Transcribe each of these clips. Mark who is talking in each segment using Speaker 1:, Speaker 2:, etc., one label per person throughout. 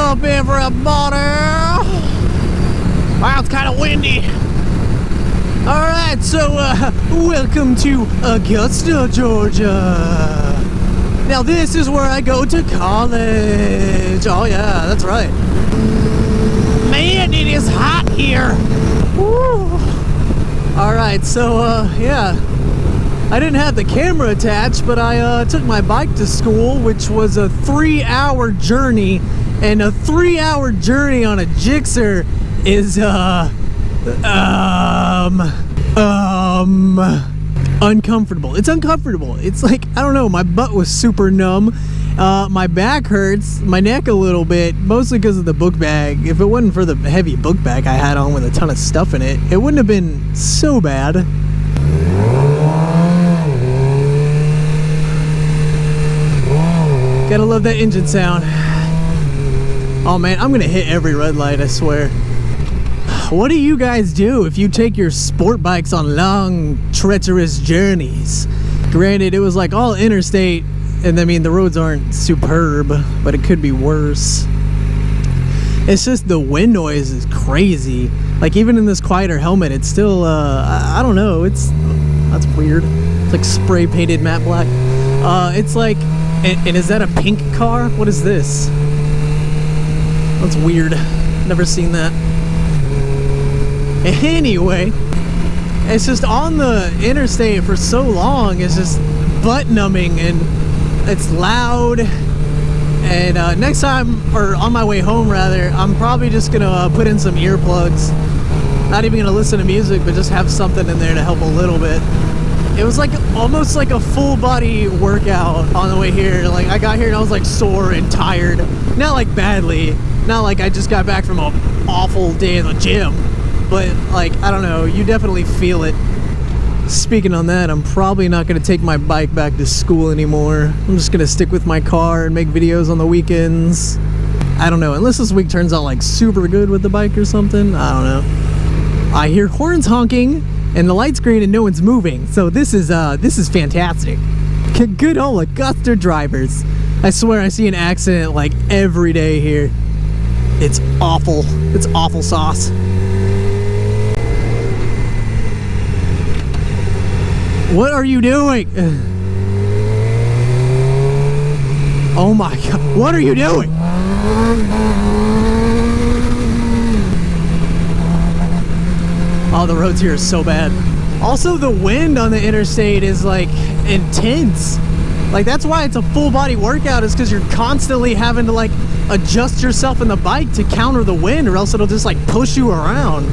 Speaker 1: up, everybody? Wow, it's kind of windy. Alright, so welcome to Augusta, Georgia. Now this is where I go to college. Oh yeah, that's right. Man, it is hot here. Woo. Alright, so yeah. I didn't have the camera attached, but I took my bike to school, which was a 3-hour journey. And a 3-hour journey on a Gixxer is uncomfortable. It's uncomfortable. It's like, I don't know, my butt was super numb. My back hurts, my neck a little bit, mostly because of the book bag. If it wasn't for the heavy book bag I had on with a ton of stuff in it, it wouldn't have been so bad. Gotta love that engine sound. Oh man, I'm gonna hit every red light, I swear. What do you guys do if you take your sport bikes on long, treacherous journeys? Granted, it was like all interstate, and I mean, the roads aren't superb, but it could be worse. It's just the wind noise is crazy. Like, even in this quieter helmet, it's still, I don't know, that's weird. It's like spray painted matte black. It's like, and is that a pink car? What is this? That's weird. Never seen that. Anyway, it's just on the interstate for so long, it's just butt numbing and it's loud. And next time, or on my way home rather, I'm probably just gonna put in some earplugs. Not even gonna listen to music, but just have something in there to help a little bit. It was like almost like a full body workout on the way here. Like, I got here and I was like sore and tired. Not like badly. Not like I just got back from an awful day in the gym. But like, I don't know, you definitely feel it. Speaking on that, I'm probably not going to take my bike back to school anymore. I'm just going to stick with my car and make videos on the weekends. I don't know, unless this week turns out like super good with the bike or something. I don't know. I hear horns honking and the light's green and no one's moving. So this is fantastic. Good old Augusta drivers. I swear I see an accident like every day here. It's awful. It's awful sauce. What are you doing? Oh my god. What are you doing? Oh, the roads here are so bad. Also, the wind on the interstate is like intense. Like, that's why it's a full body workout, is because you're constantly having to like adjust yourself in the bike to counter the wind, or else it'll just like push you around.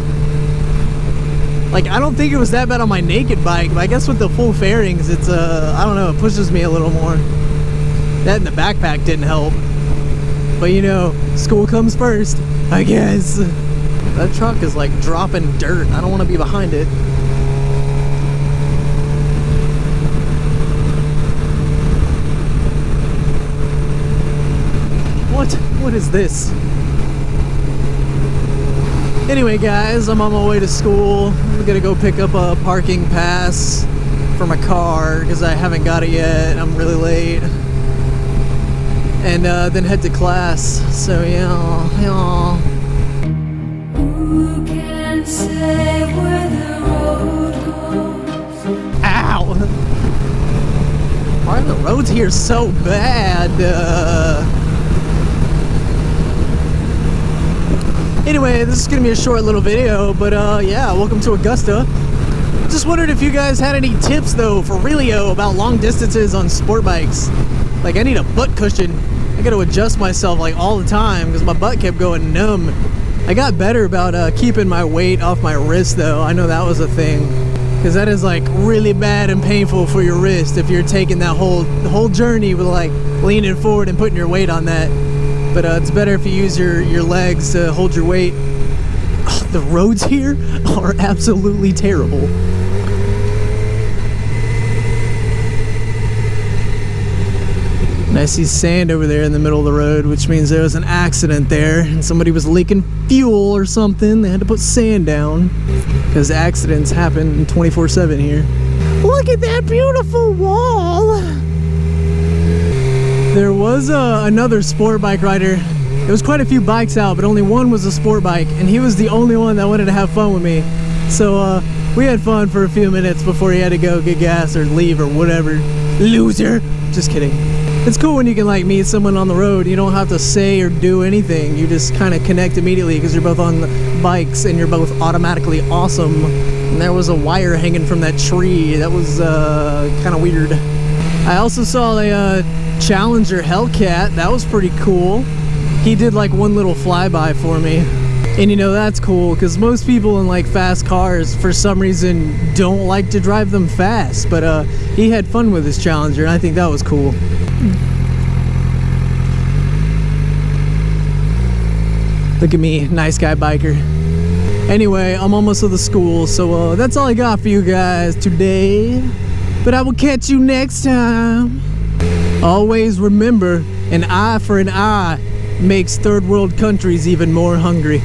Speaker 1: Like, I don't think it was that bad on my naked bike, but I guess with the full fairings, it's I don't know, it pushes me a little more. That and the backpack didn't help. But you know, school comes first, I guess. That truck is like dropping dirt. I don't want to be behind it. What is this? Anyway guys, I'm on my way to school. I'm gonna go pick up a parking pass for my car because I haven't got it yet. I'm really late. And then head to class. So yeah.
Speaker 2: Who can say where the road goes?
Speaker 1: Ow! Why are the roads here so bad? Anyway, this is gonna be a short little video, but yeah, welcome to Augusta. Just wondered if you guys had any tips though for Realio about long distances on sport bikes. Like, I need a butt cushion. I gotta adjust myself like all the time because my butt kept going numb. I got better about keeping my weight off my wrist though. I know that was a thing, because that is like really bad and painful for your wrist if you're taking that whole journey with like leaning forward and putting your weight on that. But it's better if you use your legs to hold your weight. Oh, the roads here are absolutely terrible. And I see sand over there in the middle of the road, which means there was an accident there and somebody was leaking fuel or something. They had to put sand down because accidents happen 24/7 here. Look at that beautiful wall. There was another sport bike rider There was quite a few bikes out, but only one was a sport bike, and he was the only one that wanted to have fun with me. So we had fun for a few minutes before he had to go get gas or leave or whatever. Loser. Just kidding. It's cool when you can like meet someone on the road. You don't have to say or do anything. You just kind of connect immediately because you're both on bikes and you're both automatically awesome. And there was a wire hanging from that tree. That was kind of weird. I also saw a Challenger Hellcat. That was pretty cool. He did like one little flyby for me. And you know, that's cool because most people in like fast cars for some reason don't like to drive them fast. But he had fun with his Challenger and I think that was cool. Look at me, nice guy biker. Anyway, I'm almost to the school, so that's all I got for you guys today. But I will catch you next time. Always remember, an eye for an eye makes third world countries even more hungry.